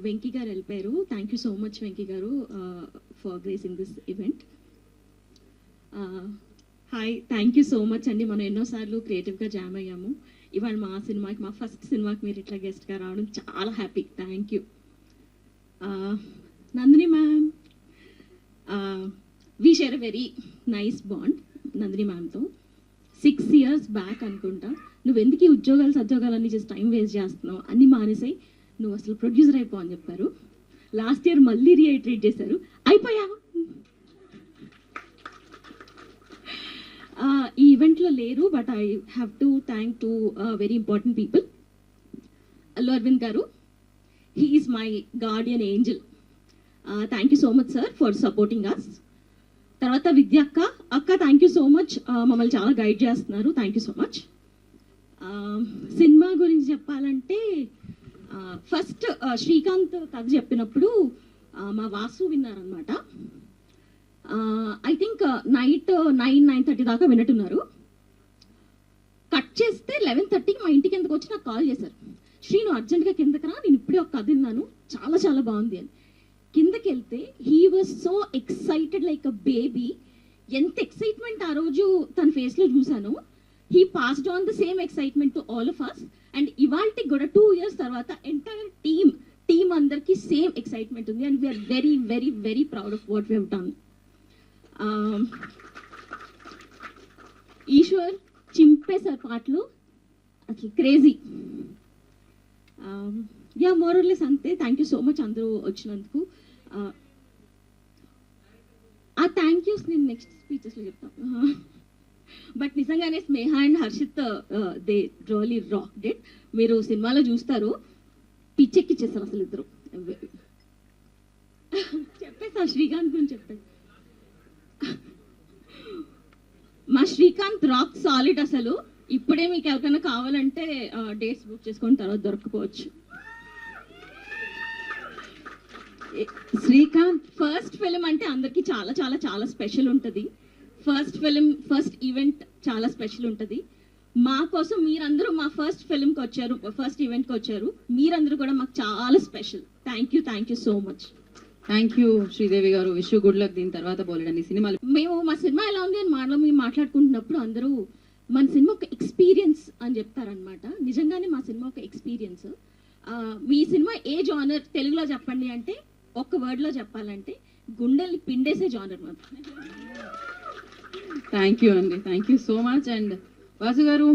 వెంకీ గారు వెళ్ళిపోయారు. Thank you so much Venky garu for gracing this event. Hi, thank you so much అండి. మనం ఎన్నోసార్లు క్రియేటివ్గా జామ్ అయ్యాము. ఇవాళ మా సినిమాకి, మా ఫస్ట్ సినిమాకి మీరు ఇట్లా గెస్ట్గా రావడం చాలా happy. Thank you. Nandini ma'am, we share a very nice bond Nandini మ్యామ్తో. 6 years బ్యాక్ అనుకుంటా, నువ్వు ఎందుకు ఈ ఉద్యోగాలన్నీ జస్ట్ టైం వేస్ట్ చేస్తున్నావు, అన్నీ మానేసాయి, నువ్వు అసలు ప్రొడ్యూసర్ అయిపో అని చెప్పారు. లాస్ట్ ఇయర్ మళ్ళీ రీఐట్రేట్ చేశారు, అయిపోయా. ఈ ఈవెంట్లో లేరు, but I have to thank to very important people. Allu Aravind garu, he is my guardian angel. Thank you so much sir for supporting us. తర్వాత విద్య అక్క, థ్యాంక్ యూ సో మచ్, మమ్మల్ని చాలా గైడ్ చేస్తున్నారు. Thank you so much. Cinema గురించి చెప్పాలంటే first Srikanth కథ చెప్పినప్పుడు మా వాసు విన్నారనమాట. ఐ థింక్ నైట్ 9-9:30 దాకా వినట్టున్నారు. కట్ చేస్తే 11:30కి మా ఇంటికి ఎందుకు వచ్చి నాకు కాల్ చేశారు, శ్రీను అర్జెంట్గా కిందకి రా, నేను ఇప్పుడే ఒక కథ విన్నాను, చాలా చాలా బాగుంది అని. కిందకి వెళ్తే he was so excited like a baby. ఎంత ఎక్సైట్మెంట్ ఆ రోజు తన ఫేస్లో చూశాను. He passed on the same excitement to all of us. And ఇవాళకి కూడా 2 years తర్వాత ఎంటైర్ టీమ్ అందరికి సేమ్ ఎక్సైట్మెంట్ ఉంది. And we're very very very proud of what we have done. Eshwar చింపేశారు పాటలు, అసలు క్రేజీ. యా, మోరల్లెస్ అంతే. థ్యాంక్ యూ సో మచ్ అందరూ వచ్చినందుకు. ఆ థ్యాంక్ యూస్ నేను నెక్స్ట్ స్పీచెస్లో చెప్తాను. బట్ నిజంగానే Sneha and Harshit they really rocked it. మీరు సినిమాలో చూస్తారు, పిచ్చెక్కిచ్చేస్తారు అసలు ఇద్దరు. చెప్పేసా శ్రీకాంత్ గురించి చెప్పేసి, మా శ్రీకాంత్ రాక్ సాలిడ్ అసలు. ఇప్పుడే మీకు ఎవరికైనా కావాలంటే డేట్స్ బుక్ చేసుకుని తర్వాత దొరకపోవచ్చు. శ్రీకాంత్ ఫస్ట్ ఫిలిం అంటే అందరికి చాలా చాలా చాలా స్పెషల్ ఉంటుంది. ఫస్ట్ ఫిలిం, ఫస్ట్ ఈవెంట్ చాలా స్పెషల్ ఉంటుంది. మా కోసం మీరందరూ మా ఫస్ట్ ఫిలింకి వచ్చారు, ఫస్ట్ ఈవెంట్కి వచ్చారు. మీరందరూ కూడా మాకు చాలా special. Thank you so much. Thank you Sridevi garu. Wish you good luck. దీని తర్వాత బోలెడన్ని సినిమాలు. మేము మా సినిమా ఎలా ఉంది అని మేము మాట్లాడుకుంటున్నప్పుడు అందరూ మన సినిమా ఒక ఎక్స్పీరియన్స్ అని చెప్తారనమాట. నిజంగానే మా సినిమా ఒక ఎక్స్పీరియన్స్. మీ సినిమా ఏ జానర్ తెలుగులో చెప్పండి అంటే, ఒక్క వర్డ్లో చెప్పాలంటే గుండెల్ని పిండేసే జానర్ మాత్రం. థ్యాంక్ యూ అండి, thank you so much. And Vasu గారు,